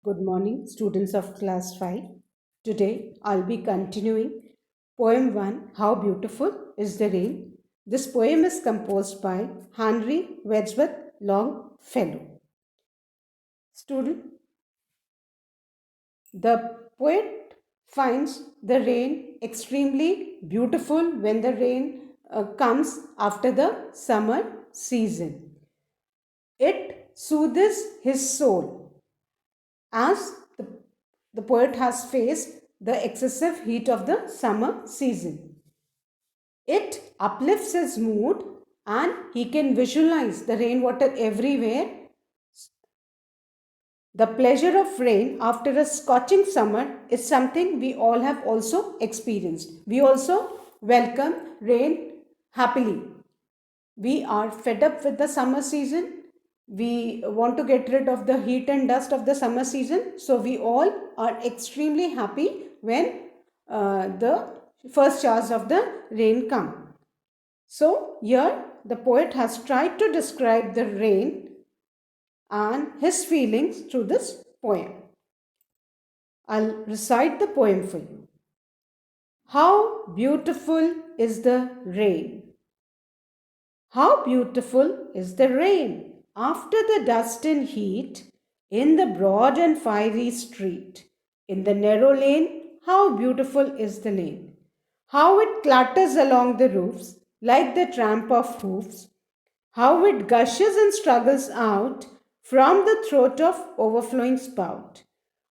Good morning, students of class 5. Today I'll be continuing poem 1, How Beautiful is the Rain. This poem is composed by Henry Wadsworth Longfellow. Student, the poet finds the rain extremely beautiful when the rain comes after the summer season. It soothes his soul as the poet has faced the excessive heat of the summer season. It uplifts his mood and he can visualize the rainwater everywhere. The pleasure of rain after a scorching summer is something we all have also experienced. We also welcome rain happily. We are fed up with the summer season. We want to get rid of the heat and dust of the summer season. So we all are extremely happy when the first showers of the rain come. So here the poet has tried to describe the rain and his feelings through this poem. I'll recite the poem for you. How beautiful is the rain! How beautiful is the rain after the dust and heat in the broad and fiery street. In the narrow lane, how beautiful is the lane. How it clatters along the roofs like the tramp of hoofs. How it gushes and struggles out from the throat of overflowing spout.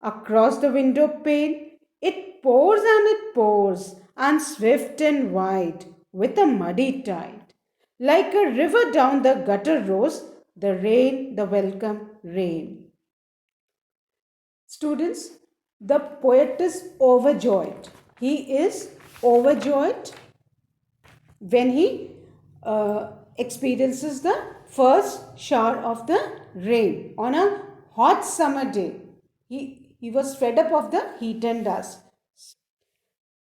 Across the window pane, it pours and it pours, and swift and wide, with a muddy tide. Like a river down the gutter rose, the rain, the welcome rain. Students, the poet is overjoyed. He is overjoyed when he experiences the first shower of the rain on a hot summer day. He was fed up of the heat and dust.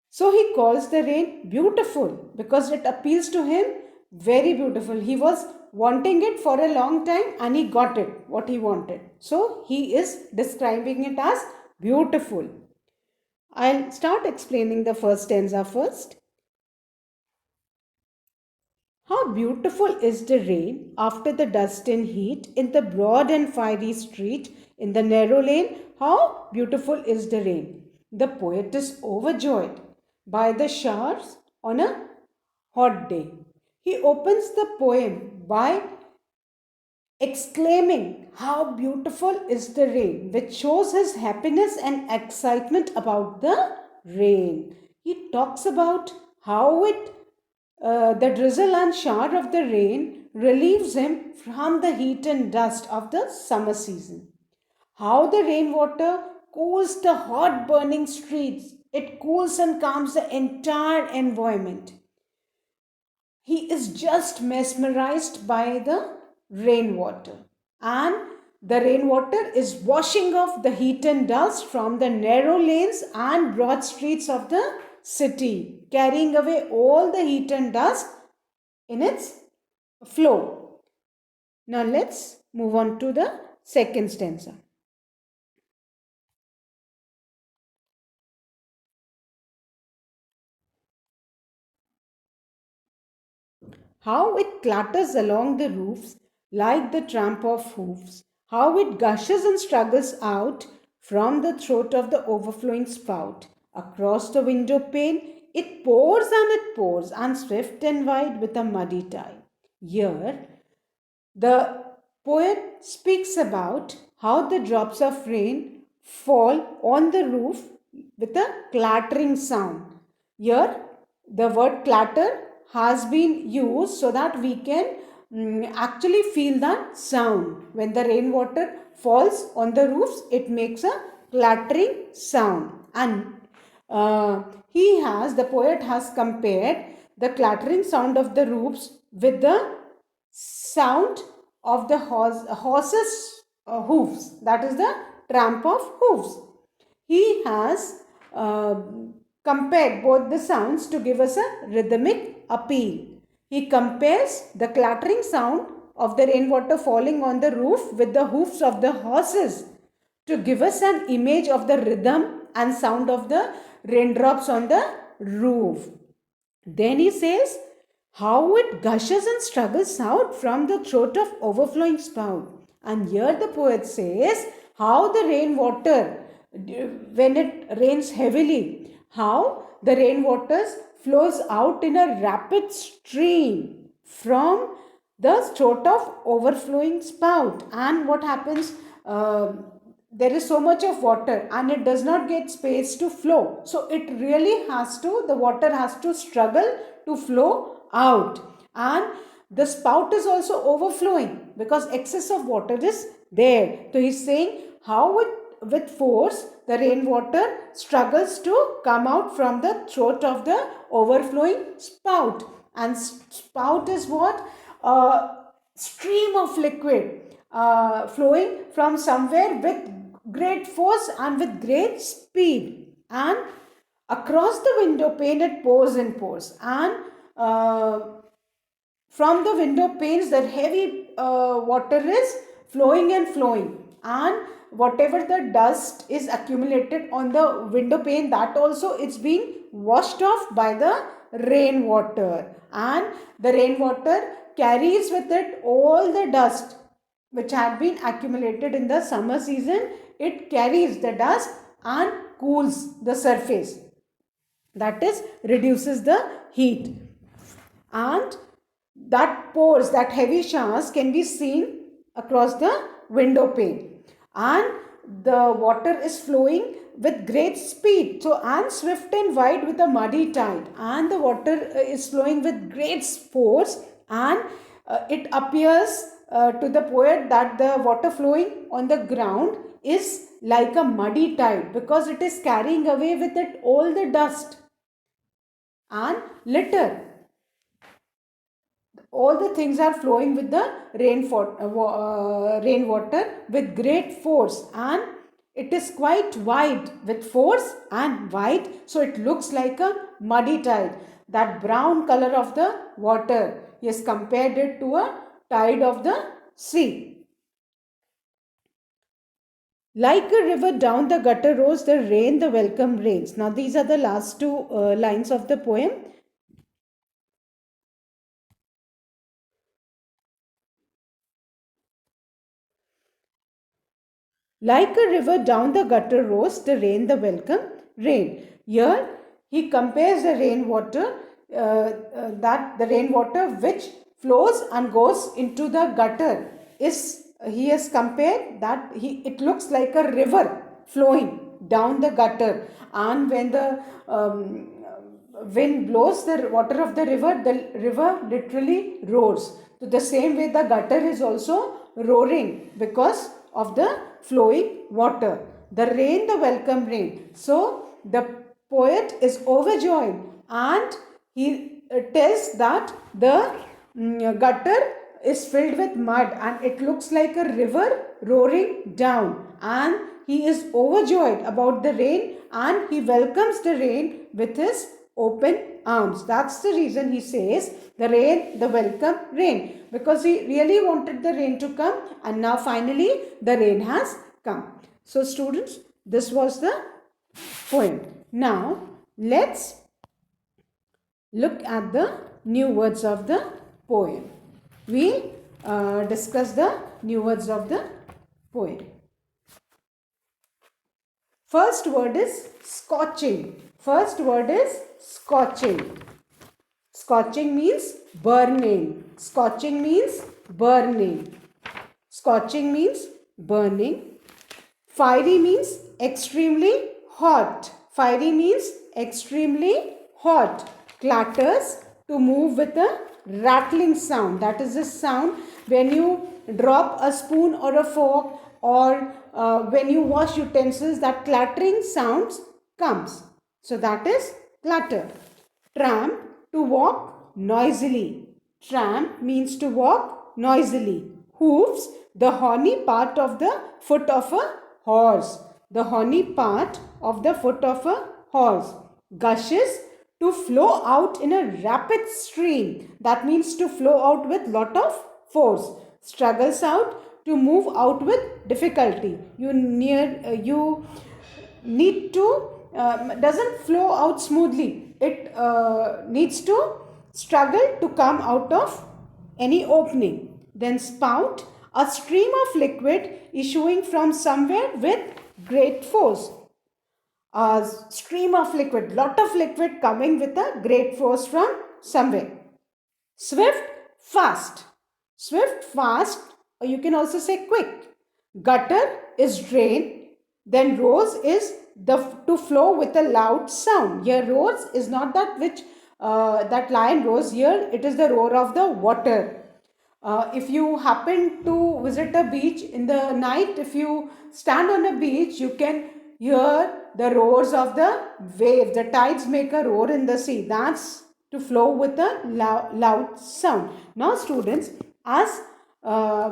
So he calls the rain beautiful because it appeals to him very beautiful. He was wanting it for a long time and he got it, what he wanted. So he is describing it as beautiful. I'll start explaining the first stanza first. How beautiful is the rain after the dust and heat in the broad and fiery street, in the narrow lane. How beautiful is the rain. The poet is overjoyed by the showers on a hot day. He opens the poem by exclaiming, How beautiful is the rain, which shows his happiness and excitement about the rain. He talks about how the drizzle and shower of the rain relieves him from the heat and dust of the summer season. How the rainwater cools the hot burning streets. It cools and calms the entire environment. He is just mesmerized by the rainwater. And the rainwater is washing off the heat and dust from the narrow lanes and broad streets of the city, carrying away all the heat and dust in its flow. Now let's move on to the second stanza. How it clatters along the roofs like the tramp of hoofs. How it gushes and struggles out from the throat of the overflowing spout. Across the window pane, it pours, and swift and wide with a muddy tide. Here, the poet speaks about how the drops of rain fall on the roof with a clattering sound. Here, the word clatter has been used so that we can actually feel that sound. When the rainwater falls on the roofs, it makes a clattering sound. And the poet has compared the clattering sound of the roofs with the sound of the horse's hoofs, that is the tramp of hoofs. He has compared both the sounds to give us a rhythmic appeal. He compares the clattering sound of the rainwater falling on the roof with the hoofs of the horses to give us an image of the rhythm and sound of the raindrops on the roof. Then he says how it gushes and struggles out from the throat of overflowing spout. And here the poet says how the rainwater, when it rains heavily, how the rainwater flows out in a rapid stream from the throat of overflowing spout. And what happens? There is so much of water and it does not get space to flow, so it really has to, the water has to struggle to flow out, and the spout is also overflowing because excess of water is there. So he's saying how with force the rainwater struggles to come out from the throat of the overflowing spout. And spout is what? A stream of liquid flowing from somewhere with great force and with great speed, and across the window pane it pours and pours, and from the window panes that heavy water is flowing and flowing, and whatever the dust is accumulated on the window pane, that also it's being washed off by the rainwater, and the rainwater carries with it all the dust which had been accumulated in the summer season. It carries the dust and cools the surface, that is reduces the heat, and that pours, that heavy showers can be seen across the window pane, and the water is flowing with great speed, so and swift and wide with a muddy tide, and the water is flowing with great force, and it appears to the poet that the water flowing on the ground is like a muddy tide because it is carrying away with it all the dust and litter. All the things are flowing with the rainwater with great force, and it is quite wide with force and wide, so it looks like a muddy tide. That brown color of the water, he has compared it to a tide of the sea. Like a river down the gutter rose the rain, the welcome rains. Now these are the last two lines of the poem. Like a river down the gutter rose the rain, the welcome rain. Here he compares the rainwater, that the rainwater which flows and goes into the gutter is, he has compared that it looks like a river flowing down the gutter, and when the wind blows the water of the river literally roars. So the same way the gutter is also roaring because of the flowing water. The rain, the welcome rain. So the poet is overjoyed, and he tells that the gutter is filled with mud and it looks like a river roaring down, and he is overjoyed about the rain and he welcomes the rain with his open arms. That's the reason he says the rain, the welcome rain, because he really wanted the rain to come, and now finally the rain has come. So students, this was the poem. Now let's look at the new words of the poem. We discuss the new words of the poem. First word is scorching. First word is scorching. Scorching means burning. Scorching means burning. Scorching means burning. Fiery means extremely hot. Fiery means extremely hot. Clatters, to move with a rattling sound. That is the sound when you drop a spoon or a fork, or when you wash utensils, that clattering sounds comes. So that is clatter. Tramp, to walk noisily. Tramp means to walk noisily. Hoofs, the horny part of the foot of a horse. The horny part of the foot of a horse. Gushes, to flow out in a rapid stream. That means to flow out with lot of force. Struggles out, to move out with difficulty. You need to doesn't flow out smoothly. It needs to struggle to come out of any opening. Then spout, a stream of liquid issuing from somewhere with great force. A stream of liquid, lot of liquid coming with a great force from somewhere. Swift, fast. Swift, fast, or you can also say quick. Gutter is drain. Then rose is the to flow with a loud sound. Here rose is not that which that lion rose. Here it is the roar of the water. If you happen to visit a beach in the night, if you stand on a beach, you can hear the roars of the waves. The tides make a roar in the sea. That's to flow with a loud sound. Now students, as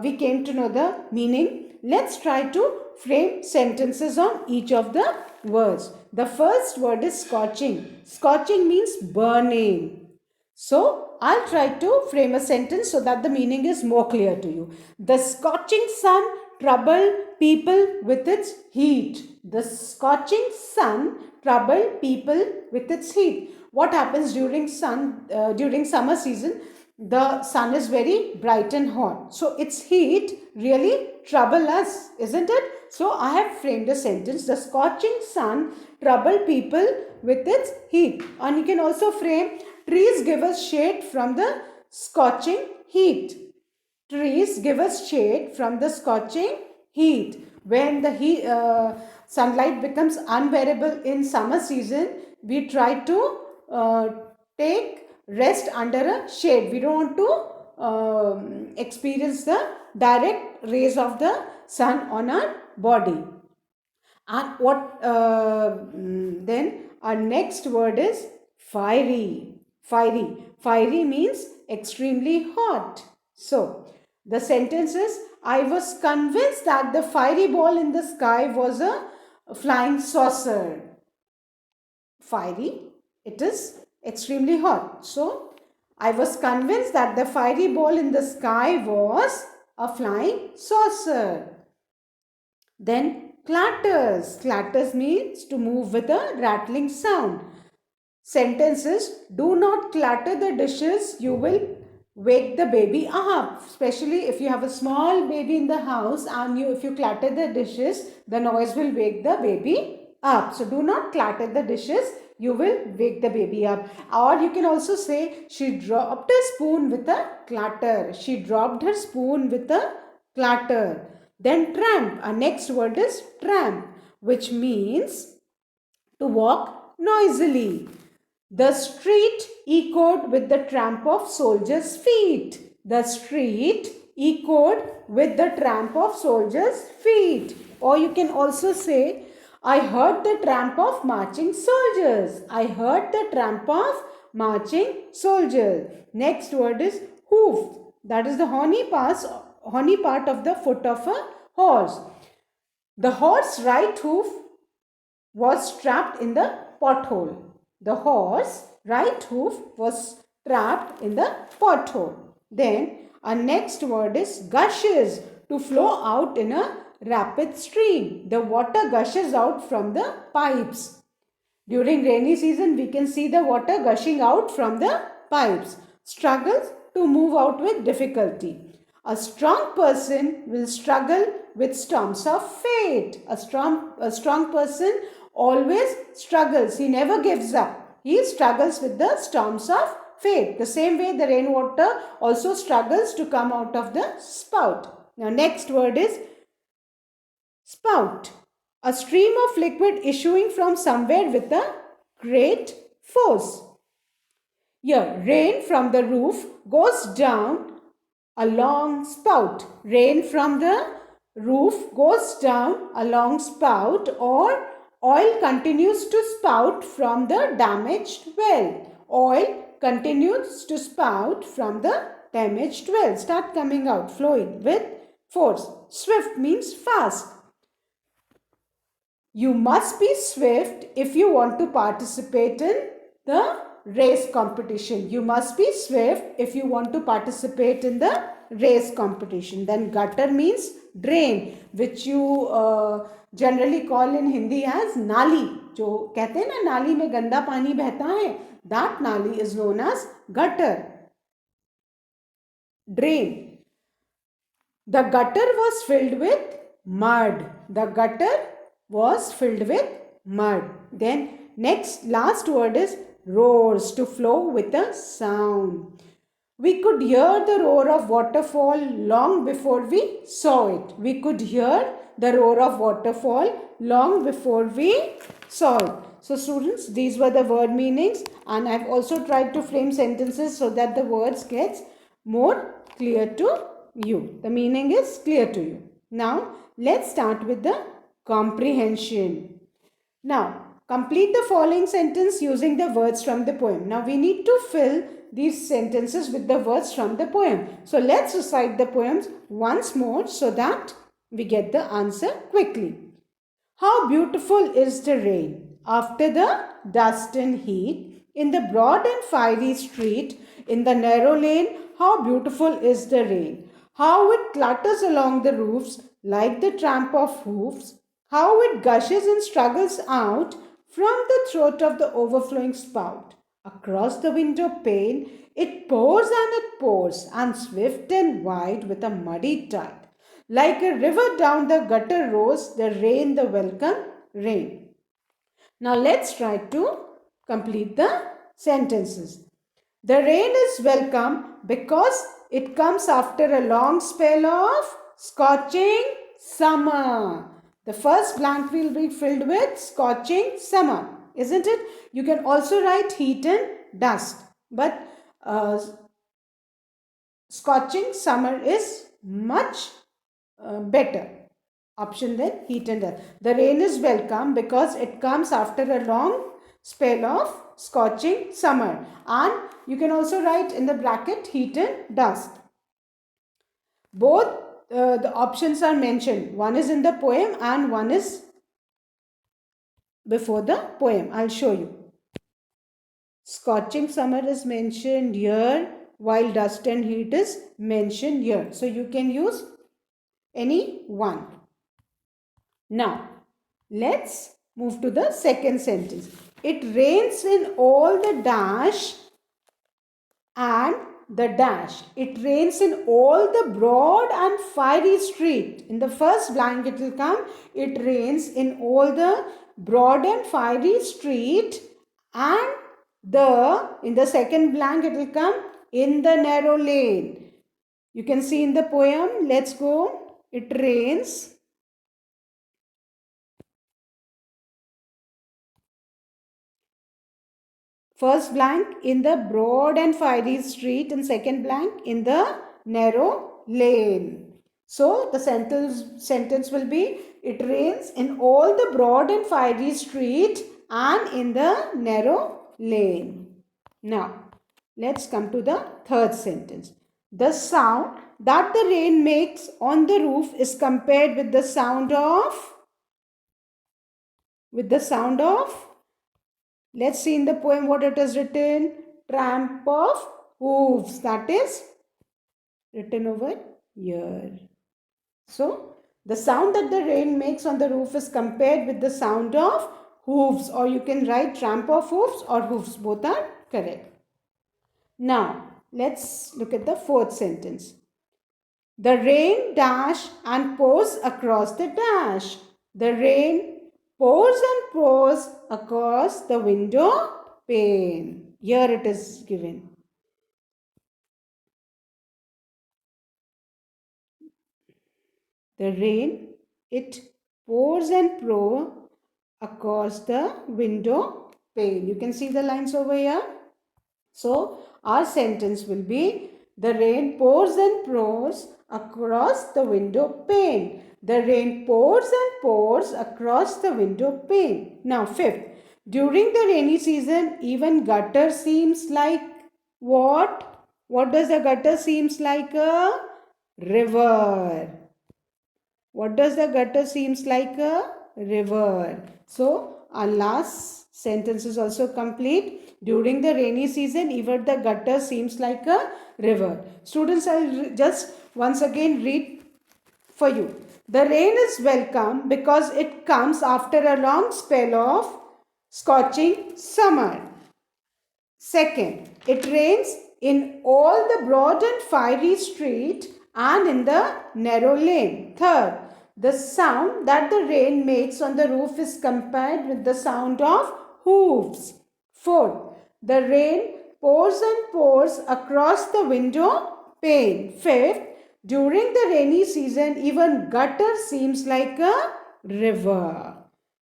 we came to know the meaning, let's try to frame sentences on each of the words. The first word is scorching. Scorching means burning. So I'll try to frame a sentence so that the meaning is more clear to you. The scorching sun troubled people with its heat. The scorching sun troubled people with its heat. What happens during summer season? The sun is very bright and hot. So its heat really trouble us, isn't it? So I have framed a sentence. The scorching sun troubled people with its heat. And you can also frame, trees give us shade from the scorching heat. Trees give us shade from the scorching heat. When the sunlight becomes unbearable in summer season, we try to take rest under a shade. We don't want to experience the direct rays of the sun on our body. And what then our next word is fiery. Fiery. Fiery means extremely hot. So the sentence is, I was convinced that the fiery ball in the sky was a flying saucer. Fiery, it is extremely hot. So I was convinced that the fiery ball in the sky was a flying saucer. Then clatters. Clatters means to move with a rattling sound. Sentences, do not clatter the dishes, you will wake the baby up. Especially if you have a small baby in the house and if you clatter the dishes, the noise will wake the baby up. So do not clatter the dishes, you will wake the baby up. Or you can also say, she dropped a spoon with a clatter. She dropped her spoon with a clatter. Then tramp. Our next word is tramp, which means to walk noisily. The street echoed with the tramp of soldiers' feet. The street echoed with the tramp of soldiers' feet. Or you can also say, I heard the tramp of marching soldiers. I heard the tramp of marching soldiers. Next word is hoof. That is the horny part of the foot of a horse. The horse's right hoof was trapped in the pothole. The horse's right hoof was trapped in the pothole. Then our next word is gushes, to flow out in a rapid stream. The water gushes out from the pipes. During rainy season, we can see the water gushing out from the pipes. Struggles, to move out with difficulty. A strong person will struggle with storms of fate. A strong person always struggles. He never gives up. He struggles with the storms of fate. The same way the rainwater also struggles to come out of the spout. Now next word is spout. A stream of liquid issuing from somewhere with a great force. Here, rain from the roof goes down a long spout. Rain from the roof goes down a long spout, or oil continues to spout from the damaged well. Oil continues to spout from the damaged well. Start coming out, flowing with force. Swift means fast. You must be swift if you want to participate in the race competition. You must be swift if you want to participate in the race competition. Then gutter means drain, which you generally call in Hindi as nali. जो कहते हैं ना नाली में गंदा पानी बहता है, that nali is known as gutter. Drain. The gutter was filled with mud. The gutter was filled with mud. Then last word is roars, to flow with a sound. We could hear the roar of waterfall long before we saw it. We could hear the roar of waterfall long before we saw it. So students, these were the word meanings, and I've also tried to frame sentences so that the words gets more clear to you. The meaning is clear to you. Now, let's start with the comprehension. Now, complete the following sentence using the words from the poem. Now, we need to fill these sentences with the words from the poem. So, let's recite the poems once more so that we get the answer quickly. How beautiful is the rain after the dust and heat in the broad and fiery street, in the narrow lane. How beautiful is the rain. How it clatters along the roofs like the tramp of hoofs. How it gushes and struggles out from the throat of the overflowing spout. Across the window pane, it pours and swift and wide with a muddy tide. Like a river down the gutter roars the rain, the welcome rain. Now let's try to complete the sentences. The rain is welcome because it comes after a long spell of scorching summer. The first blank will be filled with scorching summer, isn't it? You can also write heat and dust, but scorching summer is much better option than heat and dust. The rain is welcome because it comes after a long spell of scorching summer, and you can also write in the bracket heat and dust. Both the options are mentioned. One is in the poem and one is before the poem. I'll show you. Scorching summer is mentioned here, while dust and heat is mentioned here. So you can use any one. Now, let's move to the second sentence. It rains in all the dash and the dash. It rains in all the broad and fiery street. In the first blank it will come, it rains in all the broad and fiery street, and in the second blank it will come in the narrow lane. You can see in the poem. Let's go. It rains first blank in the broad and fiery street, and second blank in the narrow lane. So the sentence will be, it rains in all the broad and fiery street and in the narrow lane. Now, let's come to the third sentence. The sound that the rain makes on the roof is compared with the sound of let's see in the poem what it is written. Tramp of hooves. That is written over here. So, the sound that the rain makes on the roof is compared with the sound of hooves, or you can write tramp of hooves or hooves. Both are correct. Now, let's look at the fourth sentence. The rain dash and pours across the dash. The rain pours and pours across the window pane. Here it is given. The rain, it pours and pours across the window pane. You can see the lines over here. So, our sentence will be, the rain pours and pours across the window pane. The rain pours and pours across the window pane. Now, fifth, during the rainy season, even gutter seems like what? What does the gutter seems like? A river. What does the gutter seems like? A river. So, our last sentence is also complete. During the rainy season, even the gutter seems like a river. Students, I'll just once again read for you. The rain is welcome because it comes after a long spell of scorching summer. Second, it rains in all the broad and fiery street and in the narrow lane. Third, the sound that the rain makes on the roof is compared with the sound of hooves. Fourth, the rain pours and pours across the window pane. Fifth, during the rainy season, even gutter seems like a river.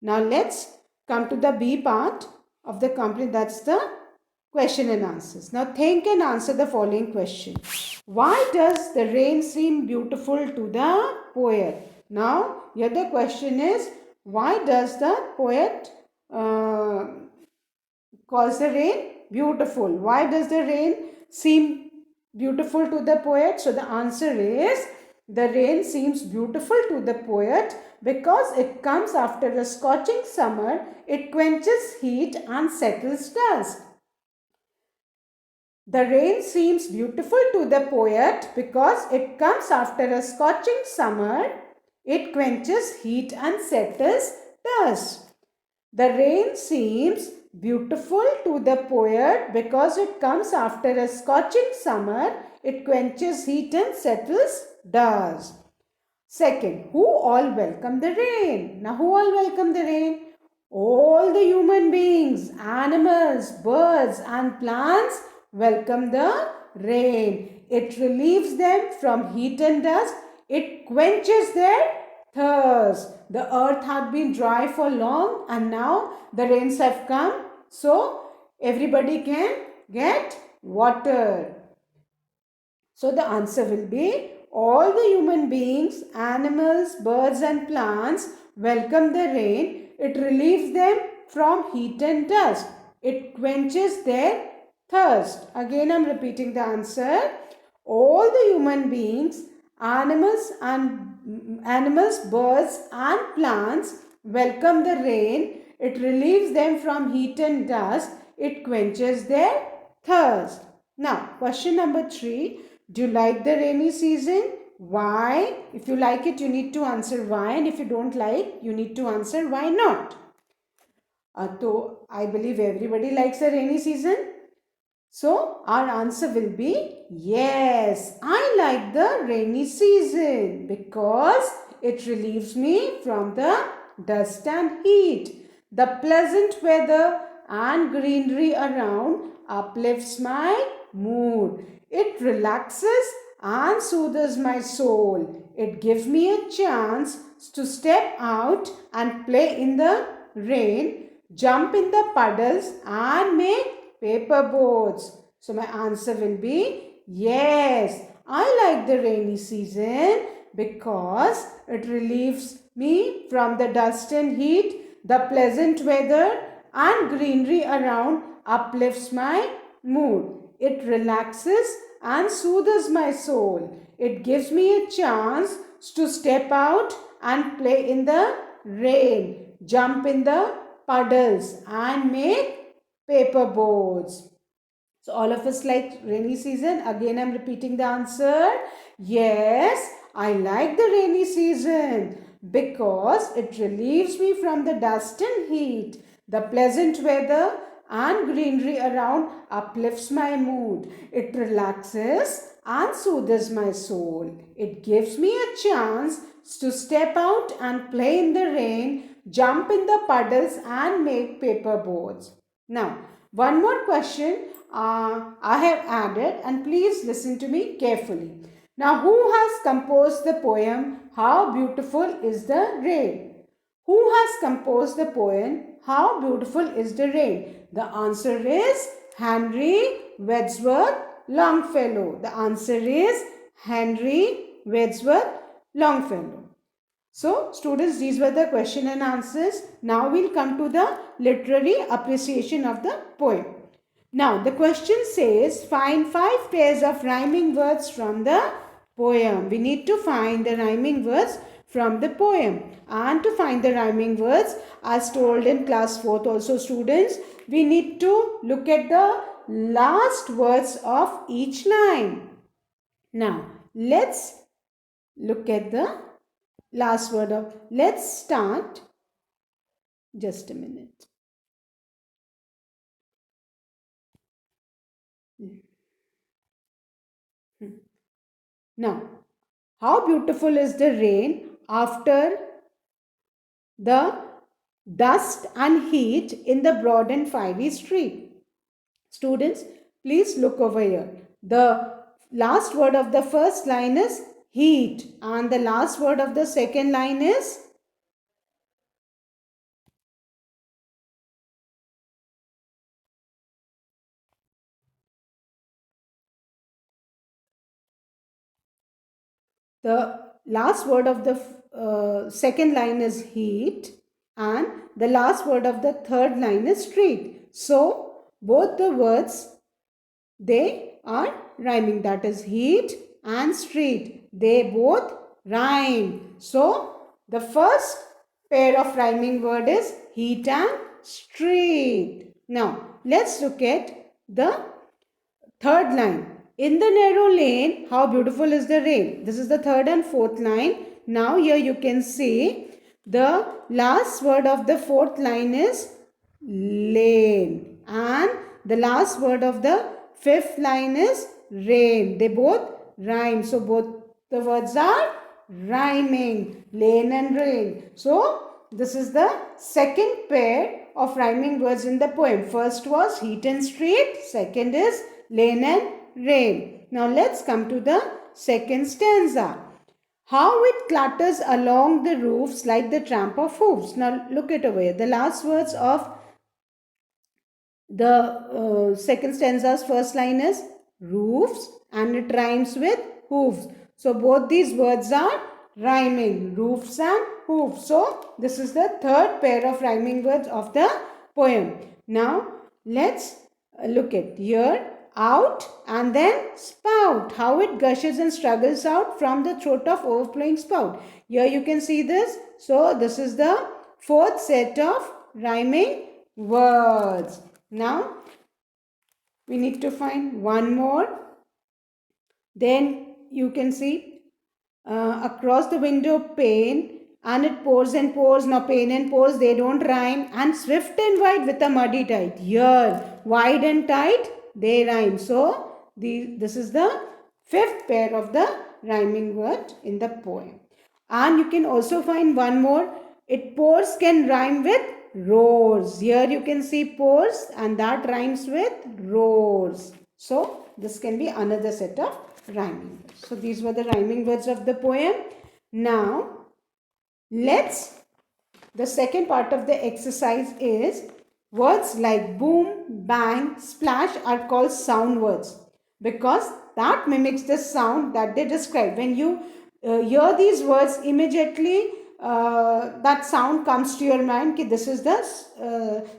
Now let's come to the B part of the complete. That's the question and answers. Now think and answer the following question. Why does the rain seem beautiful to the poet? Now here the question is, why does the poet calls the rain beautiful? Why does the rain seem beautiful to the poet? So the answer is, the rain seems beautiful to the poet because it comes after a scorching summer. It quenches heat and settles dust. The rain seems beautiful to the poet because it comes after a scorching summer. It quenches heat and settles dust. The rain seems beautiful to the poet because it comes after a scorching summer. It quenches heat and settles dust. Second, who all welcome the rain? Now, who all welcome the rain? All the human beings, animals, birds and plants welcome the rain. It relieves them from heat and dust. It quenches their thirst. The earth had been dry for long and now the rains have come. So everybody can get water. So the answer will be, all the human beings, animals, birds and plants welcome the rain. It relieves them from heat and dust. It quenches their thirst. Again, I am repeating the answer. All the human beings, animals, birds and plants welcome the rain. It relieves them from heat and dust. It quenches their thirst. Now, question number 3. Do you like the rainy season? Why? If you like it, you need to answer why. And if you don't like, you need to answer why not. So, I believe everybody likes the rainy season. So, our answer will be yes, I like the rainy season because it relieves me from the dust and heat. The pleasant weather and greenery around uplifts my mood. It relaxes and soothes my soul. It gives me a chance to step out and play in the rain, jump in the puddles and make paper boats. So my answer will be yes, I like the rainy season because it relieves me from the dust and heat. The pleasant weather and greenery around uplifts my mood. It relaxes and soothes my soul. It gives me a chance to step out and play in the rain, jump in the puddles and make paper boats. So all of us like rainy season. Again, I'm repeating the answer. Yes, I like the rainy season because it relieves me from the dust and heat. The pleasant weather and greenery around uplifts my mood. It relaxes and soothes my soul. It gives me a chance to step out and play in the rain, jump in the puddles and make paper boats. Now, one more question I have added, and please listen to me carefully. Now, who has composed the poem How Beautiful is the Rain? Who has composed the poem How Beautiful is the Rain? The answer is Henry Wadsworth Longfellow. The answer is Henry Wadsworth Longfellow. So, students, these were the question and answers. Now, we'll come to the literary appreciation of the poem. Now, the question says, find 5 pairs of rhyming words from the poem. We need to find the rhyming words from the poem. And to find the rhyming words, as told in class 4th also, students, we need to look at the last words of each line. Now, let's look at the last word of, let's start, just a minute. Now, how beautiful is the rain after the dust and heat in the broad and fiery street. Students, please look over here. The last word of the first line is heat, and the last word of the second line is the last word of the second line is heat, and the last word of the third line is street. So both the words, they are rhyming, that is heat and street, they both rhyme. So the first pair of rhyming word is heat and street. Now let's look at the third line. In the narrow lane, how beautiful is the rain. This is the third and fourth line. Now here you can see the last word of the fourth line is lane, and the last word of the fifth line is rain. They both rhyme. So both the words are rhyming, lane and rain. So this is the second pair of rhyming words in the poem. First was heat and street. Second is lane and rain. Now let's come to the second stanza. How it clatters along the roofs like the tramp of hoofs. Now look at over here. The last words of the second stanza's first line is roofs, and it rhymes with hooves. So both these words are rhyming, roofs and hoofs. So this is the third pair of rhyming words of the poem. Now let's look at here, out and then spout, how it gushes and struggles out from the throat of overflowing spout. Here you can see this. So this is the fourth set of rhyming words. Now we need to find one more. Then you can see across the window pane, and it pours and pours. Now pain and pours, they don't rhyme. And swift and wide with a muddy tide. Here, wide and tight, they rhyme. So this is the fifth pair of the rhyming word in the poem. And you can also find one more. It pours can rhyme with roars. Here you can see pours, and that rhymes with roars. So this can be another set of rhyming words. So these were the rhyming words of the poem. Now the second part of the exercise is words like boom, bang, splash are called sound words because that mimics the sound that they describe. When you hear these words, immediately that sound comes to your mind. This is the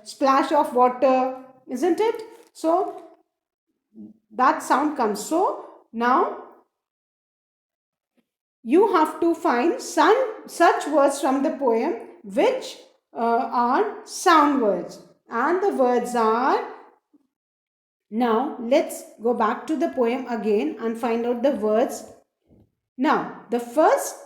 splash of water, isn't it? So that sound comes. So now you have to find such words from the poem which are sound words, and the words are, now let's go back to the poem again and find out the words. Now the first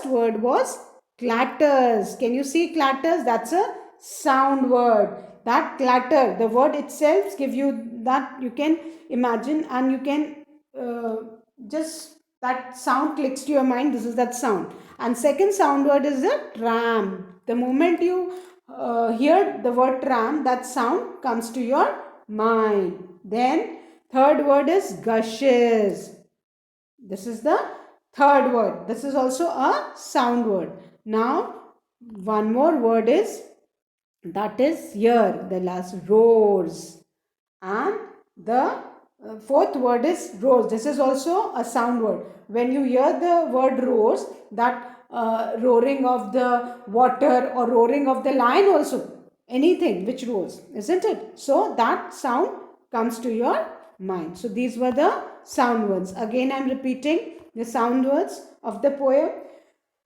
word was clatters. Can you see clatters? That's a sound word. That clatter, the word itself give you that, you can imagine, and you can just, that sound clicks to your mind. This is that sound. And second sound word is the tram. The moment you hear the word tram, that sound comes to your mind. Then third word is gushes. This is the third word. This is also a sound word. Now one more word is, that is here, the last, roars. And the fourth word is roars. This is also a sound word. When you hear the word roars, that roaring of the water or roaring of the lion also, anything which roars, isn't it? So that sound comes to your mind. So these were the sound words. Again I am repeating, the sound words of the poem.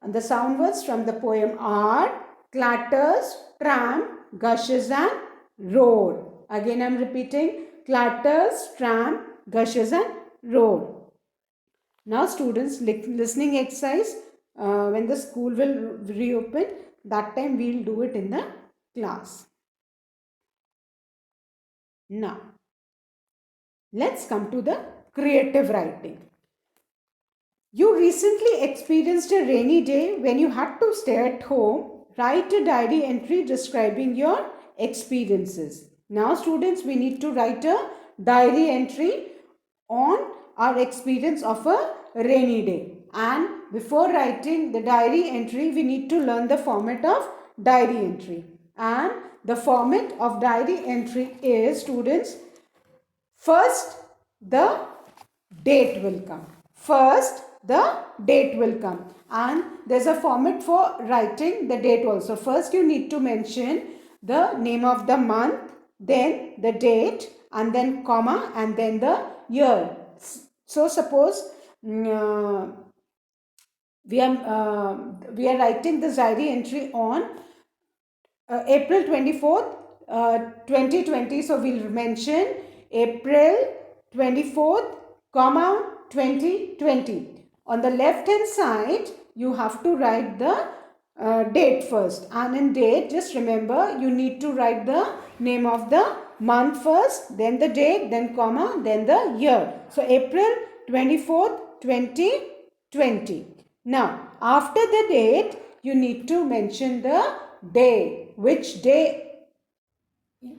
And the sound words from the poem are clatters, tram, gushes and roar. Again I am repeating, clatters, tram, gushes and roar. Now students, listening exercise, when the school will reopen, that time we will do it in the class. Now, let's come to the creative writing. You recently experienced a rainy day when you had to stay at home. Write a diary entry describing your experiences. Now students, we need to write a diary entry on our experience of a rainy day. And before writing the diary entry, we need to learn the format of diary entry. And the format of diary entry is, students, first the date will come. First the date will come, and there's a format for writing the date also. First you need to mention the name of the month, then the date, and then comma, and then the year. So suppose we are writing the diary entry on April 24th, 2020. So we'll mention April 24th, comma 2020. On the left hand side, you have to write the date first. And in date, just remember, you need to write the name of the month first, then the date, then comma, then the year. So April 24th, 2020. Now, after the date, you need to mention the day, which day,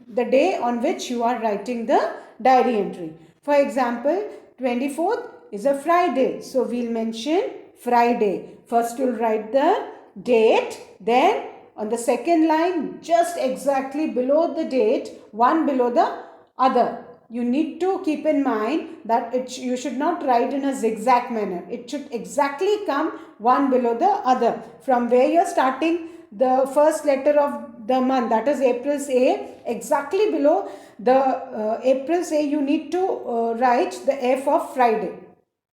the day on which you are writing the diary entry. For example, 24th is a Friday, so we'll mention Friday. First you'll write the date, then on the second line, just exactly below the date, one below the other. You need to keep in mind that you should not write in a zigzag manner. It should exactly come one below the other. From where you're starting the first letter of the month, that is April's A, exactly below the April's A, you need to write the F of Friday,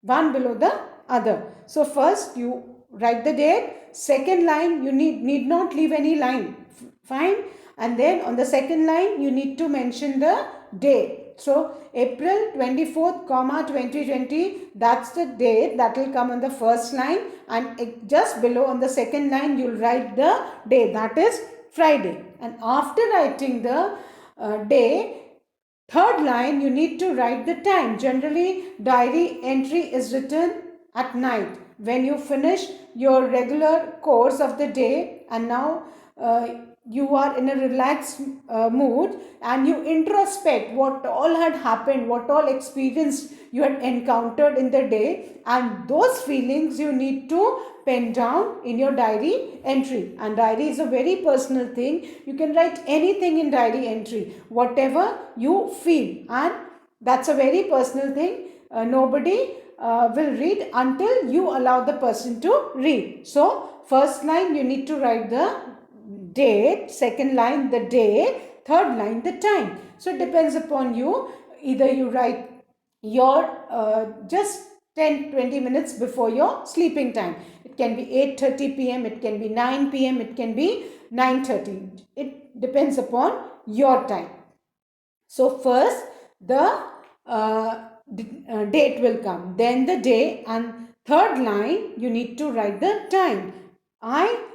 one below the other. So first you write the date, second line you need not leave any line, fine, and then on the second line you need to mention the day. So April 24th, comma 2020, that's the date that will come on the first line, and just below on the second line you'll write the day, that is Friday. And after writing the day, third line you need to write the time. Generally diary entry is written at night when you finish your regular course of the day, and now you are in a relaxed mood, and you introspect what all had happened, what all experience you had encountered in the day, and those feelings you need to pen down in your diary entry. And diary is a very personal thing. You can write anything in diary entry, whatever you feel, and that's a very personal thing. Nobody will read until you allow the person to read. So first line you need to write the date, second line the day, third line the time. So it depends upon you. Either you write your just 10-20 minutes before your sleeping time. It can be 8:30 p.m., it can be 9 p.m., it can be 9:30. It depends upon your time. So first the date will come, then the day, and third line you need to write the time.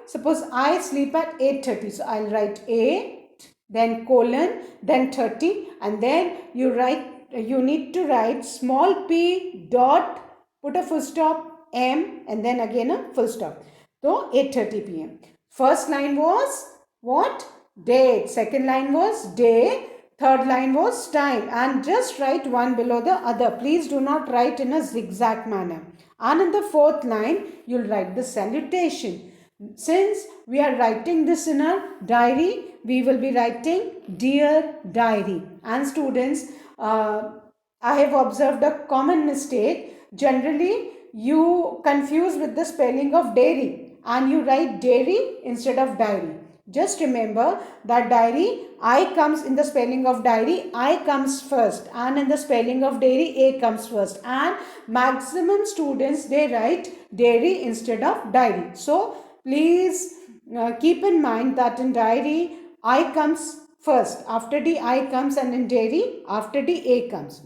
Suppose I sleep at 8:30, so I'll write 8, then colon, then 30, and then you need to write small p dot, put a full stop, m, and then again a full stop. So 8:30 p.m. First line was what? Date. Second line was day. Third line was time, and just write one below the other. Please do not write in a zigzag manner. And in the fourth line, you'll write the salutation. Since we are writing this in a diary, we will be writing Dear Diary. And students, I have observed a common mistake. Generally, you confuse with the spelling of dairy and you write dairy instead of diary. Just remember that diary, I comes in the spelling of diary, I comes first, and in the spelling of dairy, A comes first. And maximum students, they write dairy instead of diary. So please keep in mind that in diary, I comes first, after the I comes, and in dairy, after the A comes.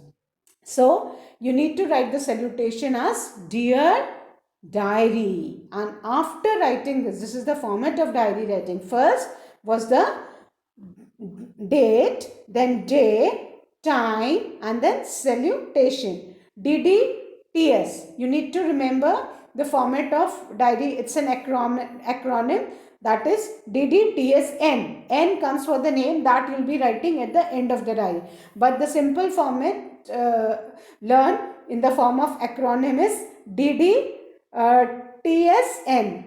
So you need to write the salutation as Dear Diary. And after writing this is the format of diary writing. First was the date, then day, time, and then salutation. DDTS. You need to remember the format of diary. It's an acronym, that is DDTSN. N comes for the name that you'll be writing at the end of the diary. But the simple format learn in the form of acronym is DDTSN.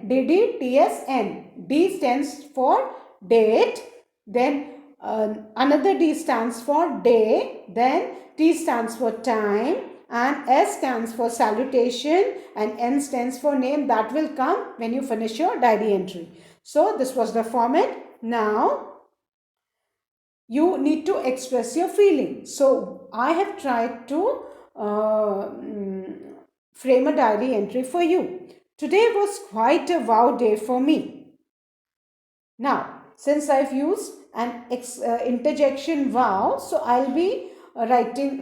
DDTSN. D stands for date, then another D stands for day, then T stands for time, and S stands for salutation, and N stands for name. That will come when you finish your diary entry. So this was the format. Now you need to express your feeling. So I have tried to frame a diary entry for you. Today was quite a wow day for me. Now, since I've used an interjection wow, so I'll be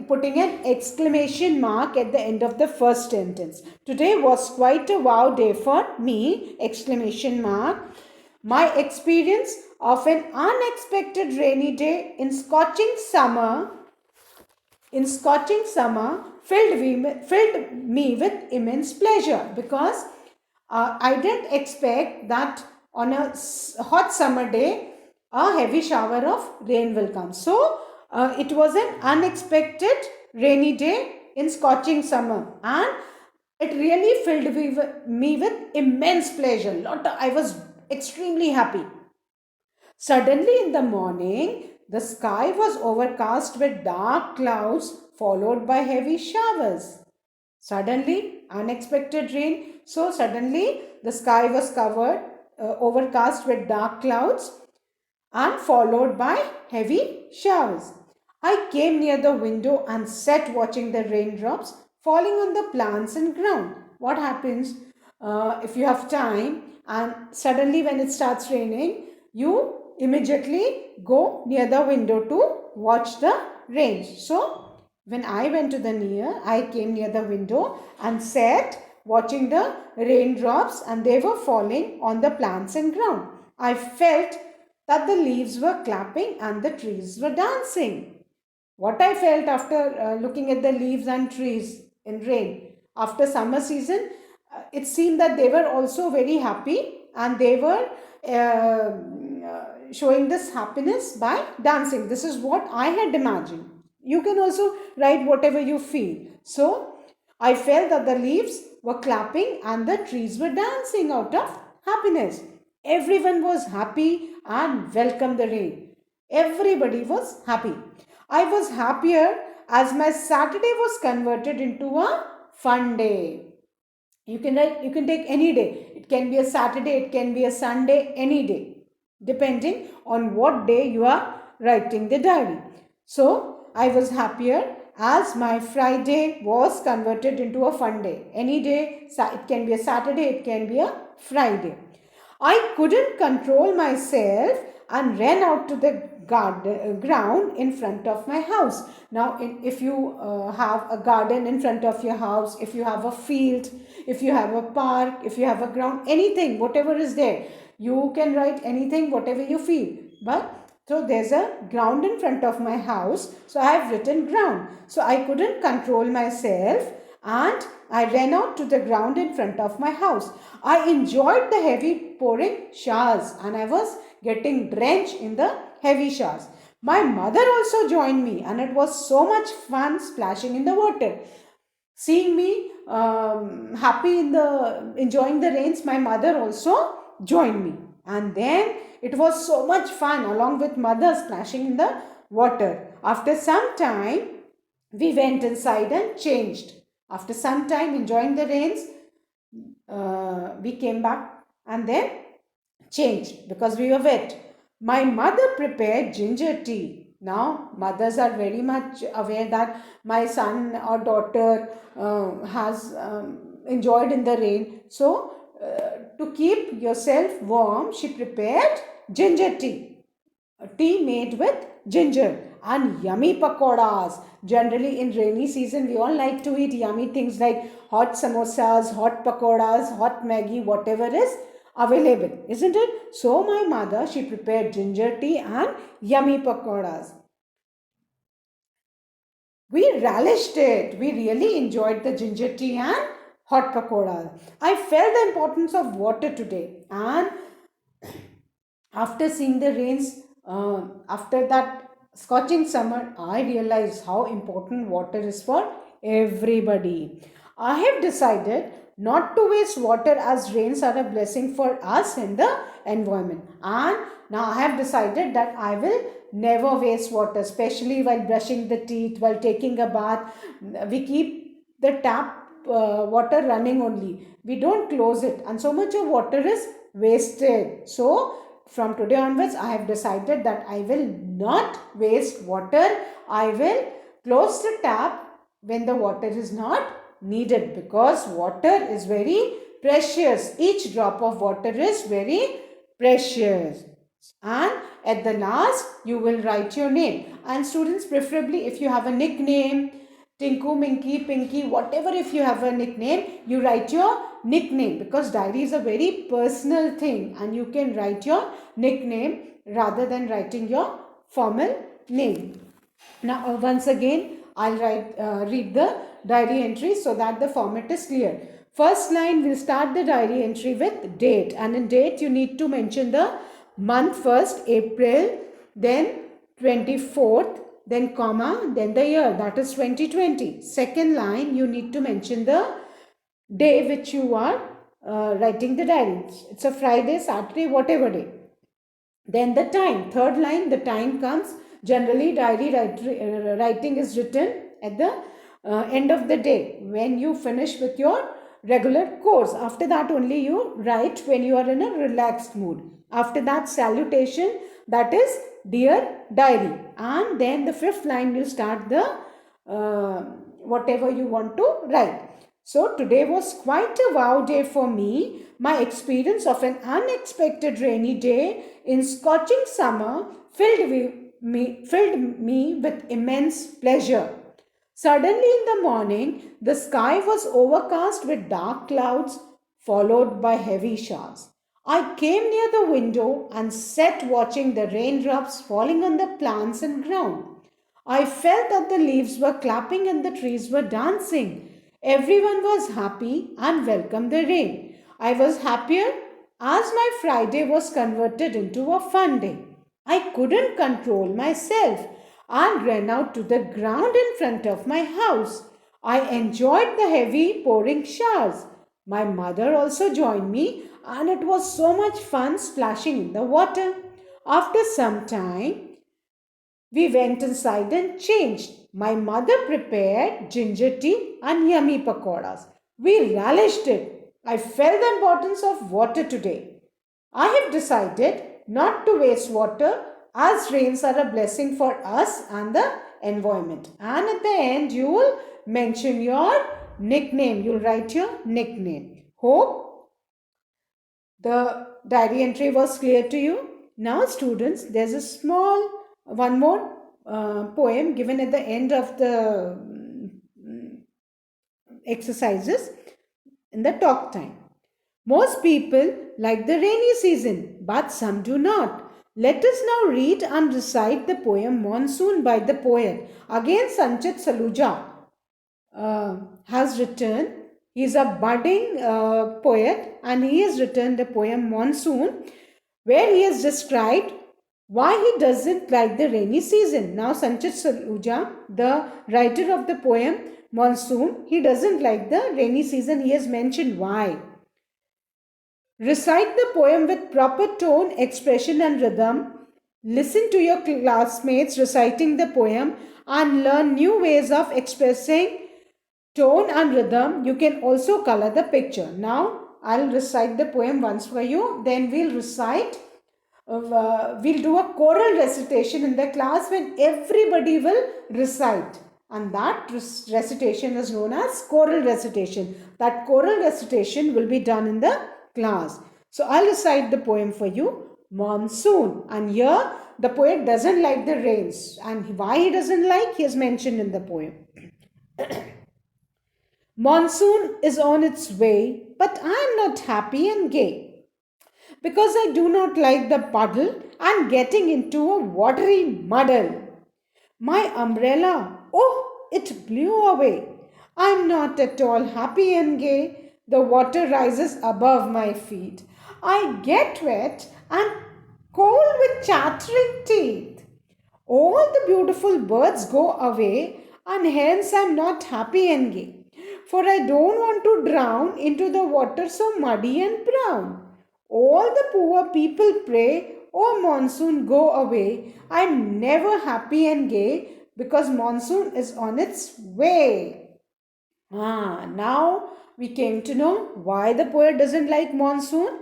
putting an exclamation mark at the end of the first sentence. Today was quite a wow day for me, exclamation mark. My experience of an unexpected rainy day in scorching summer filled me with immense pleasure, because I didn't expect that on a hot summer day a heavy shower of rain will come. So it was an unexpected rainy day in scorching summer, and it really filled me with immense pleasure. I was extremely happy. Suddenly in the morning, the sky was overcast with dark clouds followed by heavy showers. Suddenly, unexpected rain. So, suddenly, the sky was overcast with dark clouds and followed by heavy showers. I came near the window and sat watching the raindrops falling on the plants and ground. What happens if you have time and suddenly when it starts raining, you immediately go near the window to watch the rain. So, when I came near the window and sat watching the raindrops, and they were falling on the plants and ground. I felt that the leaves were clapping and the trees were dancing. What I felt after looking at the leaves and trees in rain after summer season, it seemed that they were also very happy, and they were showing this happiness by dancing. This is what I had imagined. You can also write whatever you feel. So, I felt that the leaves were clapping and the trees were dancing out of happiness. Everyone was happy and welcomed the rain. Everybody was happy. I was happier as my Saturday was converted into a fun day. You can take any day. It can be a Saturday, it can be a Sunday, any day, depending on what day you are writing the diary. So I was happier as my Friday was converted into a fun day. Any day, it can be a Saturday, it can be a Friday. I couldn't control myself and ran out to the ground in front of my house. Now, if you have a garden in front of your house, if you have a field, if you have a park, if you have a ground, anything, whatever is there, you can write anything, whatever you feel. But so there's a ground in front of my house, so I have written ground. So I couldn't control myself and I ran out to the ground in front of my house. I enjoyed the heavy pouring showers and I was getting drenched in the heavy showers. My mother also joined me and it was so much fun splashing in the water. Seeing me happy in the enjoying the rains, my mother also joined me. And then it was so much fun along with mother splashing in the water. After some time, we went inside and changed. After some time enjoying the rains, we came back and then changed because we were wet. My mother prepared ginger tea. Now, mothers are very much aware that my son or daughter has enjoyed in the rain. So, to keep yourself warm, she prepared ginger tea, tea made with ginger, and yummy pakoras. Generally, in rainy season, we all like to eat yummy things like hot samosas, hot pakoras, hot Maggie, whatever is available, isn't it? So, my mother, she prepared ginger tea and yummy pakoras. We relished it. We really enjoyed the ginger tea and hot pakoras. I felt the importance of water today, and after seeing the rains, after that scorching summer, I realized how important water is for everybody. I have decided not to waste water as rains are a blessing for us in the environment. And now I have decided that I will never waste water, especially while brushing the teeth, while taking a bath. We keep the tap water running only. We don't close it, and so much of water is wasted. So, from today onwards, I have decided that I will not waste water. I will close the tap when the water is not needed, because water is very precious. Each drop of water is very precious. And at the last, you will write your name. And students, preferably if you have a nickname, Tinku, Minky, Pinky, whatever, if you have a nickname, you write your nickname, because diary is a very personal thing and you can write your nickname rather than writing your formal name. Now, once again, I'll read the diary entry so that the format is clear. First line, we'll start the diary entry with date, and in date you need to mention the month first, April, then 24th, then comma, then the year, that is 2020. Second line, you need to mention the day which you are writing the diary. It's a Friday, Saturday, whatever day. Then the time, third line, the time comes. Generally, diary writing is written at the end of the day when you finish with your regular course. After that, only you write when you are in a relaxed mood. After that, salutation, that is dear diary. And then the fifth line, you start the whatever you want to write. So today was quite a wow day for me. My experience of an unexpected rainy day in scorching summer filled me with immense pleasure. Suddenly in the morning, the sky was overcast with dark clouds followed by heavy showers. I came near the window and sat watching the raindrops falling on the plants and ground. I felt that the leaves were clapping and the trees were dancing. Everyone was happy and welcomed the rain. I was happier as my Friday was converted into a fun day. I couldn't control myself and ran out to the ground in front of my house. I enjoyed the heavy pouring showers. My mother also joined me, and it was so much fun splashing in the water. After some time, we went inside and changed. My mother prepared ginger tea and yummy pakoras. We relished it. I felt the importance of water today. I have decided not to waste water as rains are a blessing for us and the environment. And at the end, you will mention your nickname. You'll write your nickname. Hope the diary entry was clear to you. Now, students, there's a small one more poem given at the end of the exercises in the talk time. Most people like the rainy season, but some do not. Let us now read and recite the poem Monsoon by the poet. Again, Sanchit Saluja has written. He is a budding poet, and he has written the poem Monsoon, where he has described why he doesn't like the rainy season. Now, Sanchit Saluja, the writer of the poem Monsoon, he doesn't like the rainy season. He has mentioned why. Recite the poem with proper tone, expression, and rhythm. Listen to your classmates reciting the poem and learn new ways of expressing tone and rhythm. You can also color the picture. Now, I'll recite the poem once for you. Then we'll do a choral recitation in the class when everybody will recite. And that recitation is known as choral recitation. That choral recitation will be done in the class. So I'll recite the poem for you. Monsoon. And here the poet doesn't like the rains. And why he doesn't like, he is mentioned in the poem. Monsoon is on its way, but I am not happy and gay because I do not like the puddle and getting into a watery muddle. My umbrella, oh, it blew away. I am not at all happy and gay. The water rises above my feet. I get wet and cold with chattering teeth. All the beautiful birds go away, and hence I am not happy and gay. For I don't want to drown into the water so muddy and brown. All the poor people pray, oh monsoon, go away. I am never happy and gay because monsoon is on its way. Now we came to know why the poet doesn't like monsoon.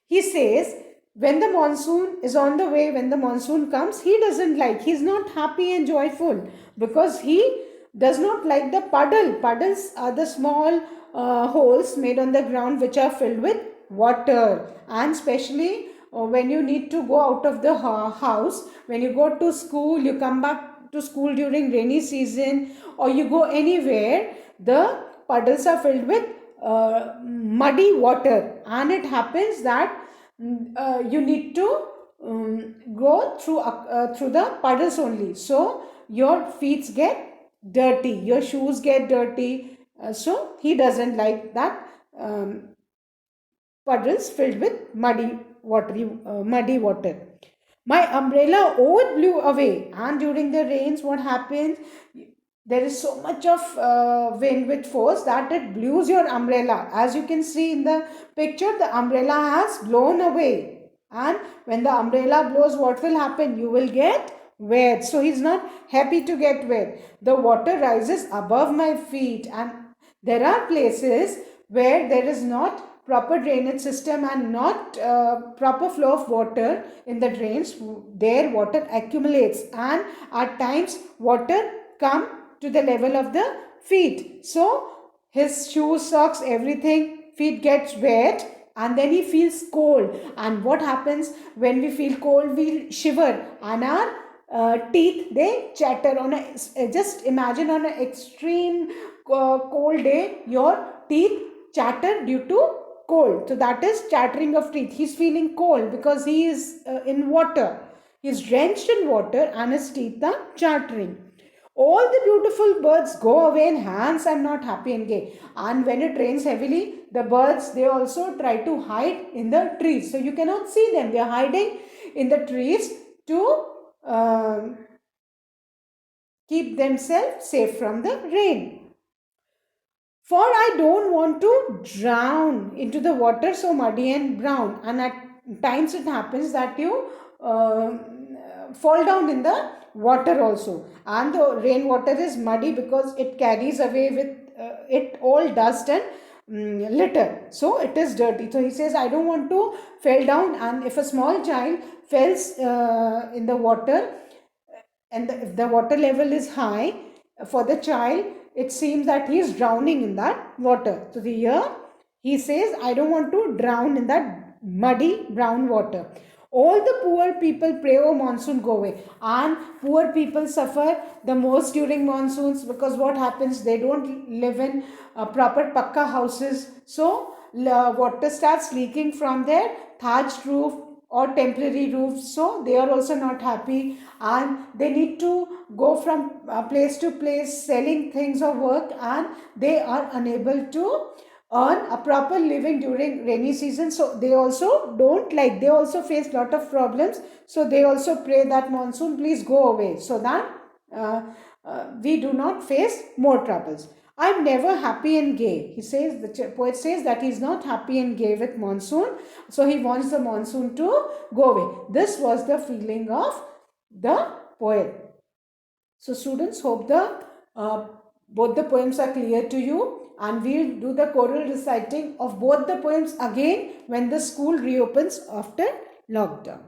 He says, when the monsoon is on the way, when the monsoon comes, he doesn't like, he's not happy and joyful because he does not like the puddle. Puddles are the small holes made on the ground which are filled with water, and especially when you need to go out of the house, when you go to school, you come back to school during rainy season, or you go anywhere, the puddles are filled with muddy water, and it happens that you need to go through the puddles only, so your feet get dirty, your shoes get dirty. So he doesn't like that puddles filled with muddy water. My umbrella, oh, it blew away. And during the rains, what happens? There is so much of wind with force that it blows your umbrella. As you can see in the picture, the umbrella has blown away. And when the umbrella blows, what will happen? You will get wet. So he's not happy to get wet. The water rises above my feet, and there are places where there is not proper drainage system and not proper flow of water in the drains. There water accumulates, and at times water come to the level of the feet. So his shoes, socks, everything, feet gets wet, and then he feels cold. And what happens when we feel cold? We shiver, and our teeth, they chatter on a, just imagine on an extreme cold day, your teeth chatter due to cold. So that is chattering of teeth. He's feeling cold because he is in water. He's drenched in water and his teeth are chattering. All the beautiful birds go away and hence I'm not happy and gay. And when it rains heavily, the birds, they also try to hide in the trees. So you cannot see them. They are hiding in the trees to keep themselves safe from the rain. For I don't want to drown into the water so muddy and brown. And at times it happens that you fall down in the water also. And the rainwater is muddy because it carries away with it all dust and litter. So it is dirty. So he says, I don't want to fall down. And if a small child falls in the water, and if the water level is high for the child, it seems that he is drowning in that water. So here he says, I don't want to drown in that muddy brown water. All the poor people pray, oh monsoon, go away. And poor people suffer the most during monsoons because what happens? They don't live in proper pakka houses. So water starts leaking from their thatched roof or temporary roofs. So they are also not happy, and they need to go from place to place selling things or work, and they are unable to earn a proper living during rainy season. So they also don't like, they also face lot of problems. So they also pray that monsoon, please go away, so that we do not face more troubles. I'm never happy and gay. He says, the poet says that he's not happy and gay with monsoon. So he wants the monsoon to go away. This was the feeling of the poet. So students, hope the both the poems are clear to you. and we'll do the choral reciting of both the poems again when the school reopens after lockdown.